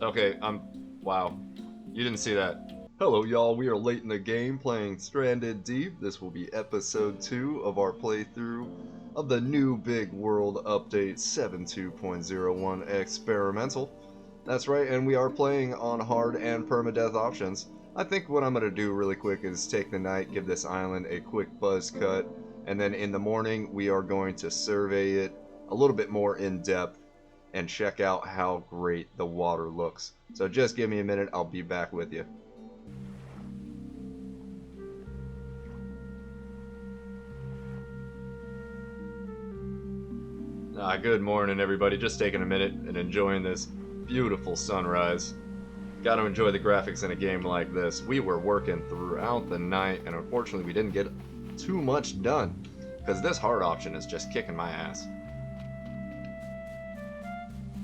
Okay, wow. You didn't see that. Hello, y'all. We are late in the game playing Stranded Deep. This will be episode 2 of our playthrough of the new Big World Update 7.2.01 Experimental. That's right, and we are playing on hard and permadeath options. I think what I'm going to do really quick is take the night, give this island a quick buzz cut, and then in the morning we are going to survey it a little bit more in depth and check out how great the water looks. So just give me a minute, I'll be back with you. Good morning everybody, just taking a minute and enjoying this beautiful sunrise. Gotta enjoy the graphics in a game like this. We were working throughout the night and unfortunately we didn't get too much done because this hard option is just kicking my ass.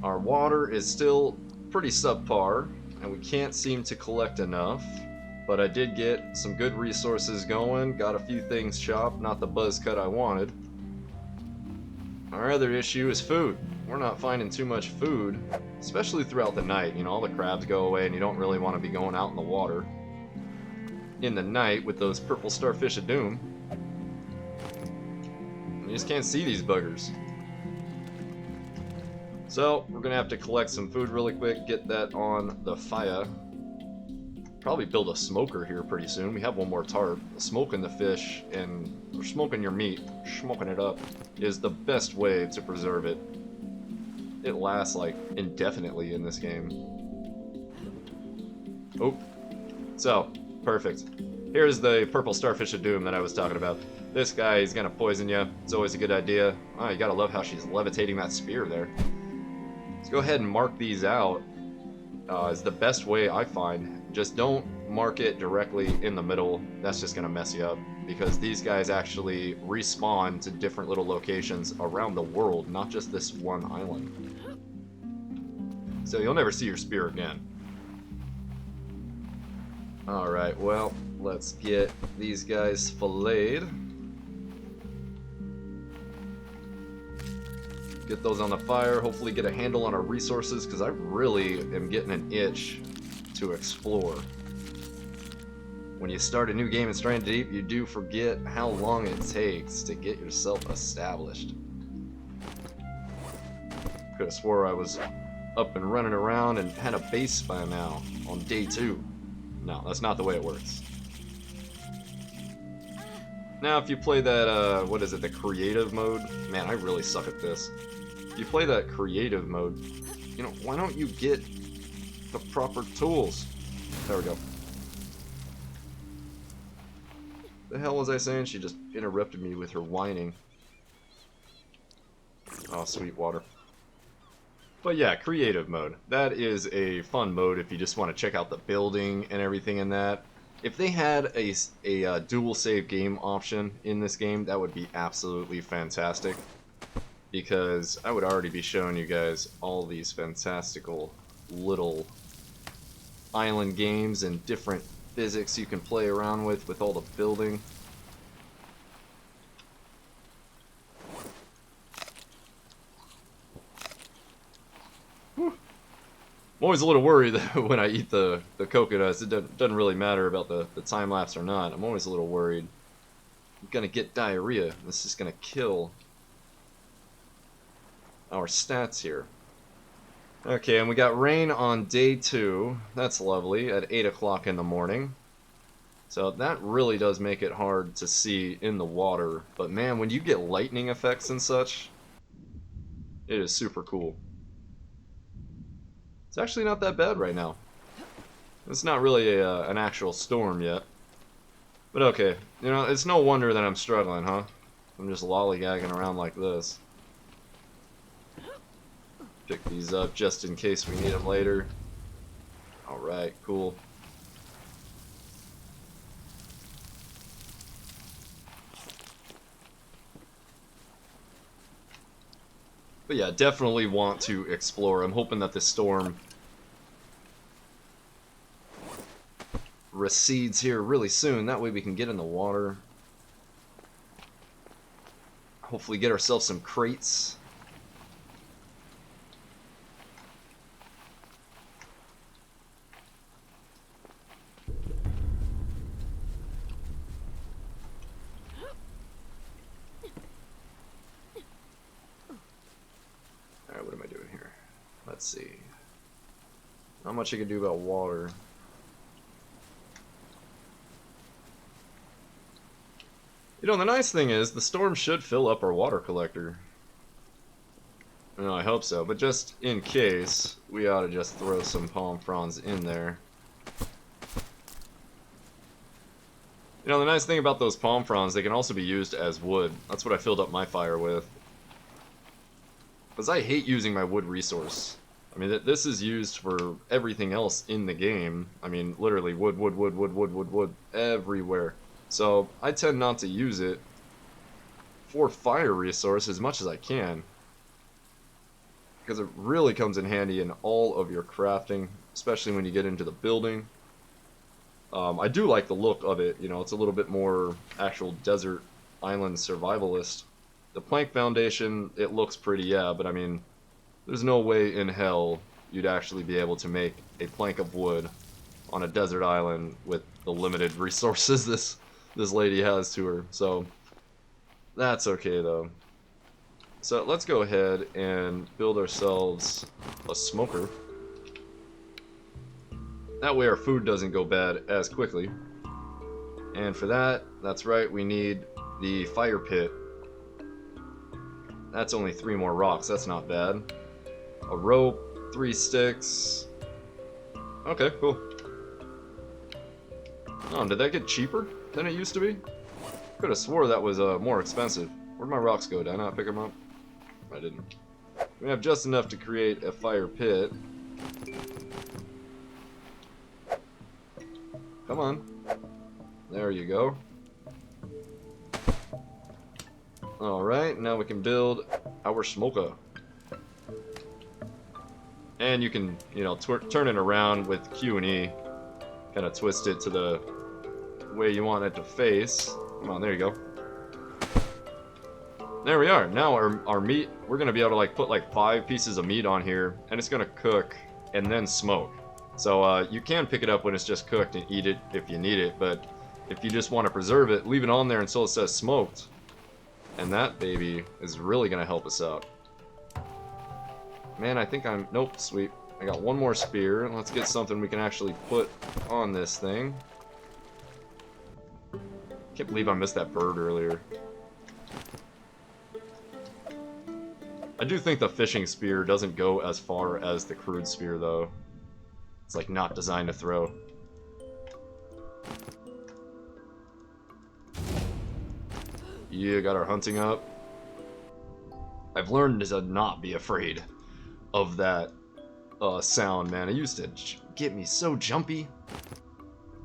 Our water is still pretty subpar, and we can't seem to collect enough, but I did get some good resources going, got a few things chopped, not the buzz cut I wanted. Our other issue is food. We're not finding too much food, especially throughout the night. You know, all the crabs go away and you don't really want to be going out in the water in the night with those purple starfish of doom. You just can't see these buggers. So, we're gonna have to collect some food really quick, get that on the fire. Probably build a smoker here pretty soon. We have one more tarp. Smoking the fish and or smoking your meat, smoking it up, is the best way to preserve it. It lasts like indefinitely in this game. Oh, so perfect. Here's the purple starfish of doom that I was talking about. This guy is gonna poison you. It's always a good idea. Oh, you gotta love how she's levitating that spear there. Let's go ahead and mark these out. Is the best way I find. Just don't mark it directly in the middle. That's just gonna mess you up because these guys actually respawn to different little locations around the world, not just this one island. So you'll never see your spear again. Alright, well, let's get these guys filleted. Get those on the fire, hopefully get a handle on our resources, because I really am getting an itch to explore. When you start a new game in Stranded Deep, you do forget how long it takes to get yourself established. Could have swore I was up and running around and had a base by now on day 2. No, that's not the way it works. Now, if you play that, what is it, the creative mode? Man, I really suck at this. If you play that creative mode, you know, why don't you get the proper tools? There we go. The hell was I saying? She just interrupted me with her whining. Oh, sweet water. But yeah, creative mode. That is a fun mode if you just want to check out the building and everything in that. If they had a dual save game option in this game, that would be absolutely fantastic. Because I would already be showing you guys all these fantastical little island games and different physics you can play around with all the building. Whew. I'm always a little worried when I eat the coconuts. It doesn't really matter about the time lapse or not. I'm always a little worried. I'm gonna get diarrhea. This is gonna kill our stats here. Okay, and we got rain on day 2. That's lovely, at 8 o'clock in the morning. So that really does make it hard to see in the water. But man, when you get lightning effects and such, it is super cool. It's actually not that bad right now. It's not really an actual storm yet. But okay, you know, it's no wonder that I'm struggling, huh? I'm just lollygagging around like this. Pick these up just in case we need them later. Alright, cool. But yeah, definitely want to explore. I'm hoping that the storm recedes here really soon. That way we can get in the water. Hopefully get ourselves some crates. see. Not much you can do about water. You know, the nice thing is, the storm should fill up our water collector. No, I hope so, but just in case, we ought to just throw some palm fronds in there. You know, the nice thing about those palm fronds, they can also be used as wood. That's what I filled up my fire with. Because I hate using my wood resource. I mean, this is used for everything else in the game. I mean, literally wood, wood, wood, wood, wood, wood, wood, everywhere. So, I tend not to use it for fire resource as much as I can. Because it really comes in handy in all of your crafting, especially when you get into the building. I do like the look of it, you know, it's a little bit more actual desert island survivalist. The plank foundation, it looks pretty, yeah, but I mean, there's no way in hell you'd actually be able to make a plank of wood on a desert island with the limited resources this lady has to her, so that's okay though. So let's go ahead and build ourselves a smoker. That way our food doesn't go bad as quickly. And for that, that's right, we need the fire pit. That's only 3 more rocks, that's not bad. A rope, 3 sticks. Okay, cool. Oh, did that get cheaper than it used to be? Could have swore that was more expensive. Where'd my rocks go? Did I not pick them up? I didn't. We have just enough to create a fire pit. Come on. There you go. Alright, now we can build our smoker. And you can, you know, turn it around with Q and E. Kind of twist it to the way you want it to face. Come on, there you go. There we are. Now our meat, we're going to be able to like put like 5 pieces of meat on here, and it's going to cook and then smoke. So you can pick it up when it's just cooked and eat it if you need it, but if you just want to preserve it, leave it on there until it says smoked. And that baby is really going to help us out. Man, I think I'm... Nope, sweet. I got 1 more spear. Let's get something we can actually put on this thing. Can't believe I missed that bird earlier. I do think the fishing spear doesn't go as far as the crude spear, though. It's like not designed to throw. Yeah, got our hunting up. I've learned to not be afraid of that sound, man. It used to get me so jumpy.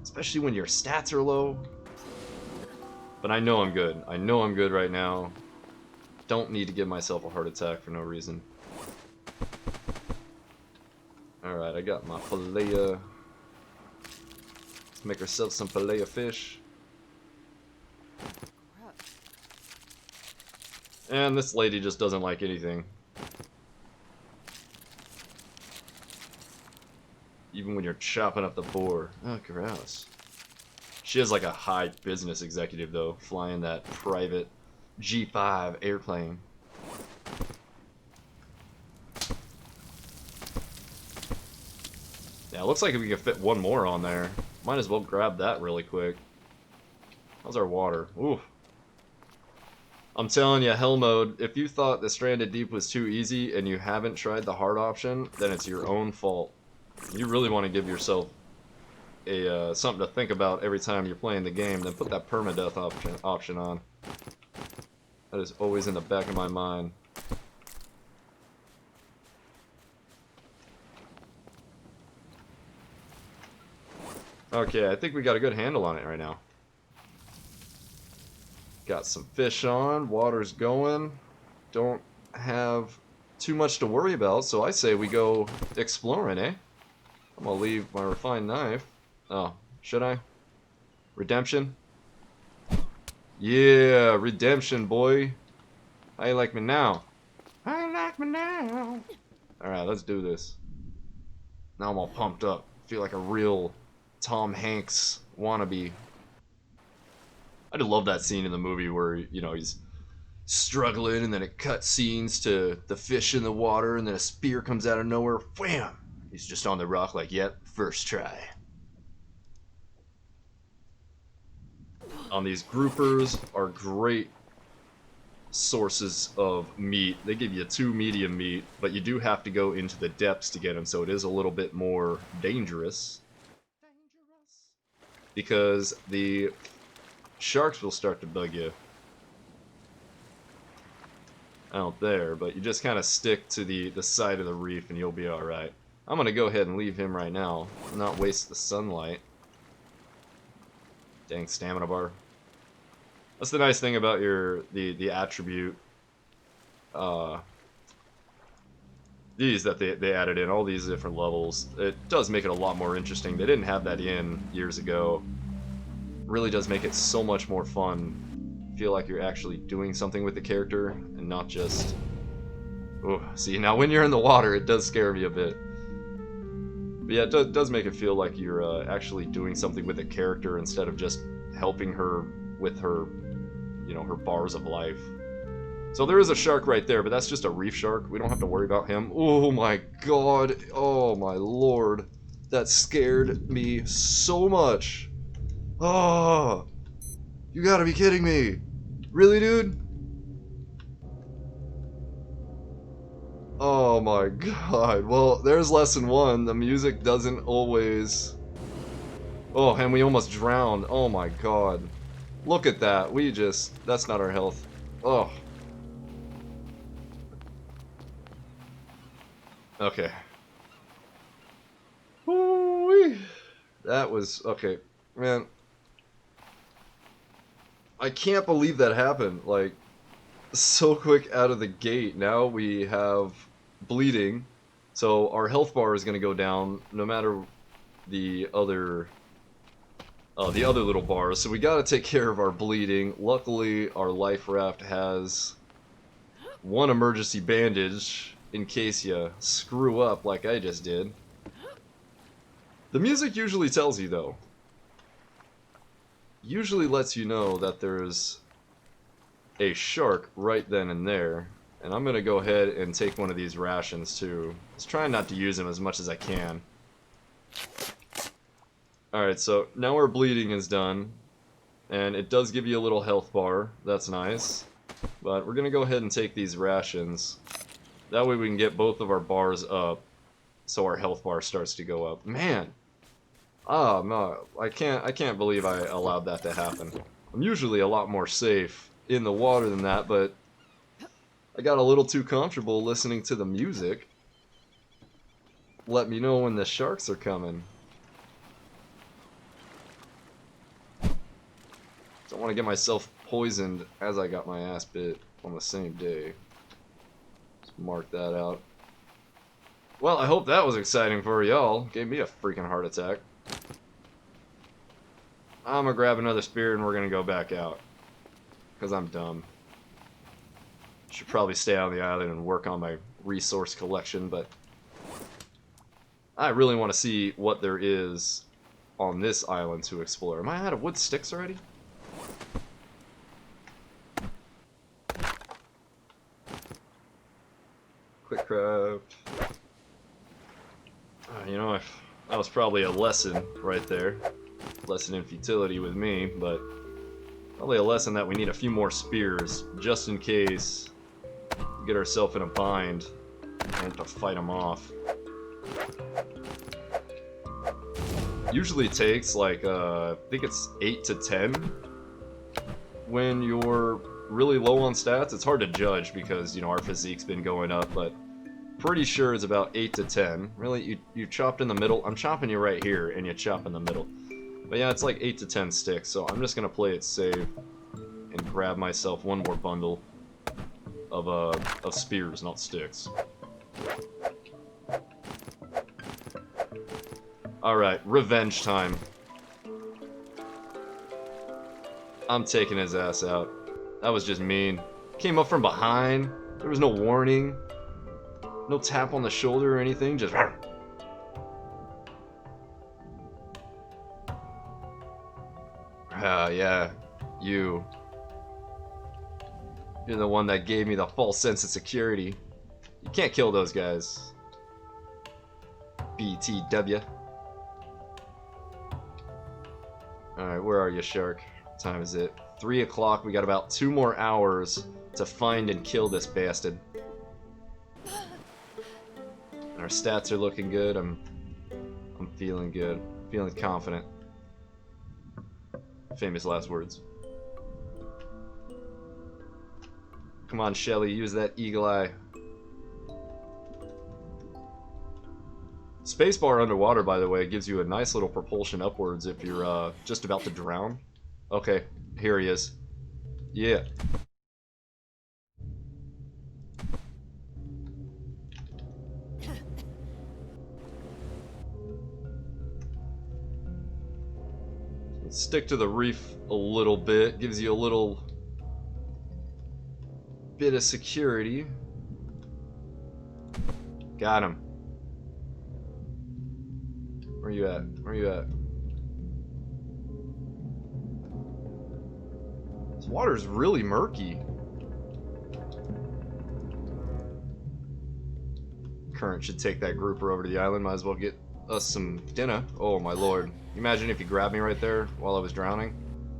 Especially when your stats are low. But I know I'm good. I know I'm good right now. Don't need to give myself a heart attack for no reason. Alright, I got my fillet. Let's make ourselves some fillet of fish. And this lady just doesn't like anything. Even when you're chopping up the boar. Oh, gross. She has like a high business executive, though, flying that private G5 airplane. Yeah, it looks like we can fit 1 more on there. Might as well grab that really quick. How's our water? Ooh. I'm telling you, hell mode, if you thought the Stranded Deep was too easy and you haven't tried the hard option, then it's your own fault. You really want to give yourself a something to think about every time you're playing the game, then put that permadeath option on. That is always in the back of my mind. Okay, I think we got a good handle on it right now. Got some fish on, water's going. Don't have too much to worry about, so I say we go exploring, eh? I'm gonna leave my refined knife. Oh, should I? Redemption? Yeah, redemption, boy. How you like me now? How you like me now? Alright, let's do this. Now I'm all pumped up. Feel like a real Tom Hanks wannabe. I do love that scene in the movie where, you know, he's struggling, and then it cuts scenes to the fish in the water, and then a spear comes out of nowhere. Wham! He's just on the rock like, yep, first try. These groupers are great sources of meat. They give you 2 medium meat, but you do have to go into the depths to get them, so it is a little bit more dangerous. Because the sharks will start to bug you out there, but you just kind of stick to the side of the reef and you'll be alright. I'm going to go ahead and leave him right now, not waste the sunlight. Dang stamina bar. That's the nice thing about the attribute these that they added in, all these different levels. It does make it a lot more interesting. They didn't have that in years ago. Really does make it so much more fun. Feel like you're actually doing something with the character and not just... Oh, see, now when you're in the water, it does scare me a bit. But yeah, it does make it feel like you're actually doing something with the character instead of just helping her with her, you know, her bars of life. So there is a shark right there, but that's just a reef shark. We don't have to worry about him. Oh my god. Oh my lord. That scared me so much. Oh, you gotta be kidding me. Really, dude? Oh my god. Well, there's lesson 1. The music doesn't always... Oh, and we almost drowned. Oh my god. Look at that. We just... That's not our health. Oh. Okay. Woo-wee. That was... Okay. Man. I can't believe that happened. Like, so quick out of the gate. Now we have bleeding. So our health bar is going to go down no matter the other little bars. So we got to take care of our bleeding. Luckily, our life raft has one emergency bandage in case you screw up like I just did. The music usually tells you, though. Usually lets you know that there's a shark right then and there. And I'm going to go ahead and take one of these rations, too. Just trying not to use them as much as I can. Alright, so now our bleeding is done. And it does give you a little health bar. That's nice. But we're going to go ahead and take these rations. That way we can get both of our bars up. So our health bar starts to go up. Man! Ah, no, I can't believe I allowed that to happen. I'm usually a lot more safe in the water than that, but I got a little too comfortable listening to the music. Let me know when the sharks are coming. Don't want to get myself poisoned as I got my ass bit on the same day. Just mark that out. Well, I hope that was exciting for y'all. Gave me a freaking heart attack. I'm gonna grab another spear and we're gonna go back out. Because I'm dumb. Should probably stay on the island and work on my resource collection, but I really want to see what there is on this island to explore. Am I out of wood sticks already? Quick craft. You know, that was probably a lesson right there. Lesson in futility with me, but probably a lesson that we need a few more spears just in case we get ourselves in a bind and have to fight them off. Usually takes like I think it's 8 to 10 when you're really low on stats. It's hard to judge because, you know, our physique's been going up, but pretty sure it's about 8 to 10. Really, you chopped in the middle. I'm chopping you right here, and you chop in the middle. But yeah, it's like 8 to 10 sticks, so I'm just gonna play it safe and grab myself one more bundle of spears, not sticks. Alright, revenge time. I'm taking his ass out. That was just mean. Came up from behind. There was no warning. No tap on the shoulder or anything, just... yeah, you. You're the one that gave me the false sense of security. You can't kill those guys. BTW. Alright, where are you, Shark? What time is it? 3 o'clock. We got about 2 more hours to find and kill this bastard. Our stats are looking good. I'm feeling good. Feeling confident. Famous last words. Come on, Shelly, use that eagle eye. Spacebar underwater, by the way, gives you a nice little propulsion upwards if you're just about to drown. Okay, here he is. Yeah. Stick to the reef a little bit, gives you a little bit of security. Got him. Where you at? Where you at? This water's really murky. Current should take that grouper over to the island. Might as well get us some dinner. Oh my lord. Imagine if he grabbed me right there while I was drowning.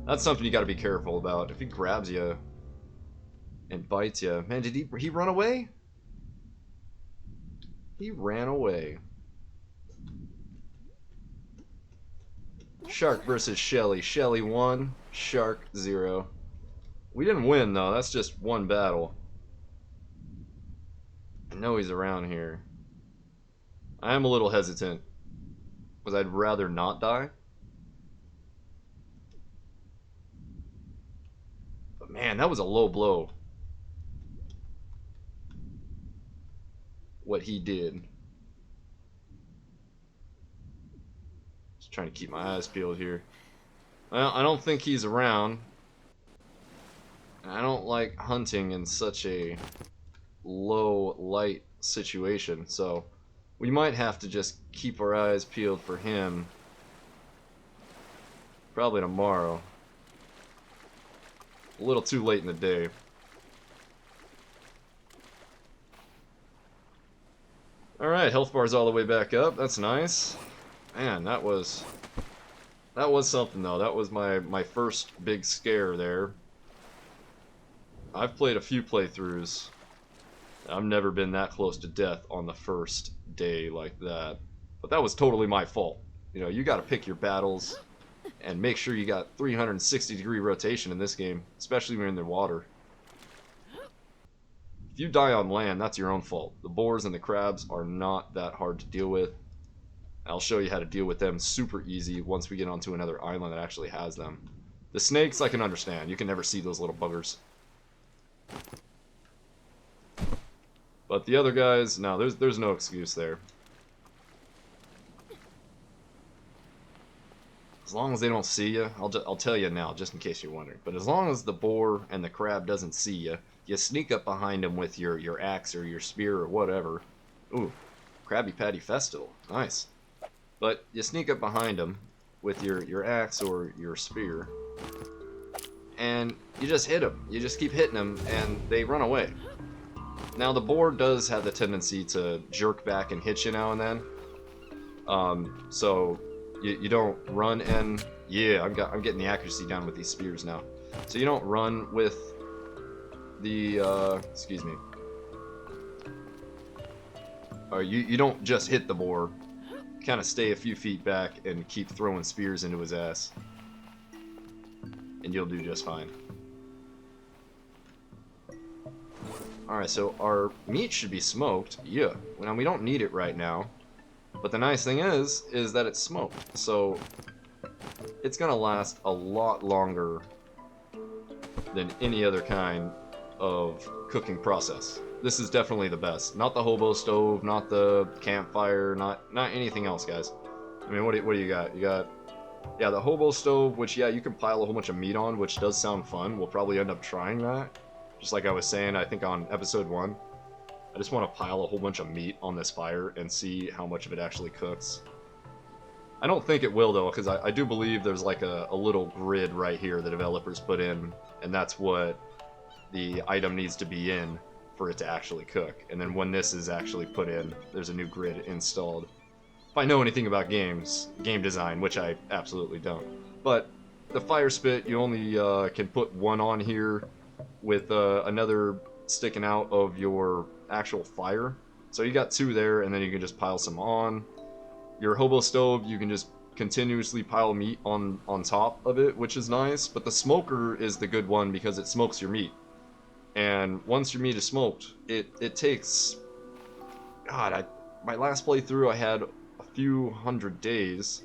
That's something you gotta be careful about. If he grabs you and bites you. Man, did he run away? He ran away. Shark versus Shelly. Shelly 1, Shark 0. We didn't win though, that's just one battle. I know he's around here. I am a little hesitant, because I'd rather not die. But man, that was a low blow. What he did. Just trying to keep my eyes peeled here. Well, I don't think he's around. I don't like hunting in such a low light situation, so we might have to just keep our eyes peeled for him. Probably tomorrow. A little too late in the day. Alright, health bar's all the way back up. That's nice. Man, that was something though. That was my first big scare there. I've played a few playthroughs. I've never been that close to death on the first day like that. But that was totally my fault. You know, you gotta pick your battles and make sure you got 360-degree rotation in this game, especially when you're in the water. If you die on land, that's your own fault. The boars and the crabs are not that hard to deal with. I'll show you how to deal with them super easy once we get onto another island that actually has them. The snakes I can understand. You can never see those little buggers. But the other guys, no, there's no excuse there. As long as they don't see you, I'll tell you now, just in case you're wondering. But as long as the boar and the crab doesn't see you, you sneak up behind them with your axe or your spear or whatever. Ooh, Krabby Patty Festival, nice. But you sneak up behind them with your axe or your spear, and you just hit them. You just keep hitting them, and they run away. Now the boar does have the tendency to jerk back and hit you now and then. So you don't run and yeah, I'm getting the accuracy down with these spears now. So you don't run with the excuse me. You don't just hit the boar. Kind of stay a few feet back and keep throwing spears into his ass, and you'll do just fine. Alright, so our meat should be smoked. Yeah. Now, we don't need it right now. But the nice thing is that it's smoked. So, it's going to last a lot longer than any other kind of cooking process. This is definitely the best. Not the hobo stove, not the campfire, not anything else, guys. I mean, what do you got? You got, yeah, the hobo stove, which, yeah, you can pile a whole bunch of meat on, which does sound fun. We'll probably end up trying that. Just like I was saying, I think on episode 1, I just want to pile a whole bunch of meat on this fire and see how much of it actually cooks. I don't think it will, though, because I do believe there's like a little grid right here the developers put in, and that's what the item needs to be in for it to actually cook. And then when this is actually put in, there's a new grid installed. If I know anything about game design, which I absolutely don't. But the fire spit, you only can put one on here with another sticking out of your actual fire. So you got two there, and then you can just pile some on. Your hobo stove, you can just continuously pile meat on top of it, which is nice. But the smoker is the good one because it smokes your meat. And once your meat is smoked, it takes... God, my last playthrough I had a few hundred days.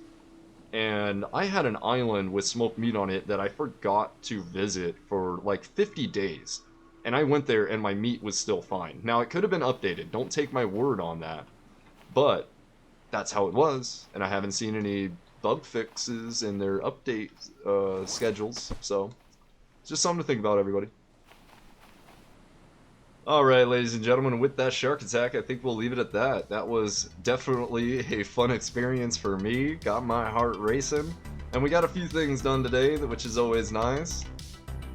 And I had an island with smoked meat on it that I forgot to visit for like 50 days. And I went there and my meat was still fine. Now, it could have been updated. Don't take my word on that. But that's how it was. And I haven't seen any bug fixes in their update schedules. So, it's just something to think about, everybody. Alright, ladies and gentlemen, with that shark attack, I think we'll leave it at that. That was definitely a fun experience for me. Got my heart racing. And we got a few things done today, which is always nice.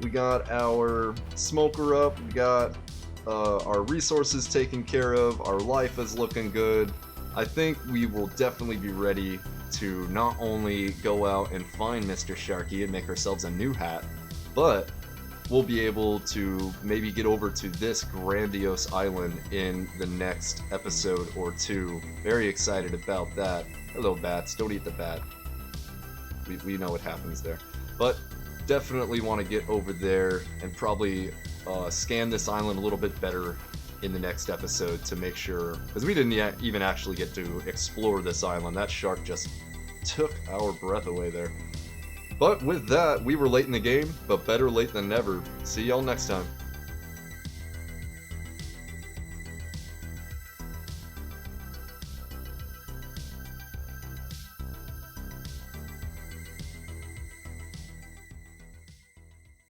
We got our smoker up, we got our resources taken care of, our life is looking good. I think we will definitely be ready to not only go out and find Mr. Sharky and make ourselves a new hat, but we'll be able to maybe get over to this grandiose island in the next episode or two. Very excited about that. Hello, bats. Don't eat the bat. We know what happens there. But definitely want to get over there and probably scan this island a little bit better in the next episode to make sure, because we didn't even actually get to explore this island. That shark just took our breath away there. But with that, we were late in the game, but better late than never. See y'all next time.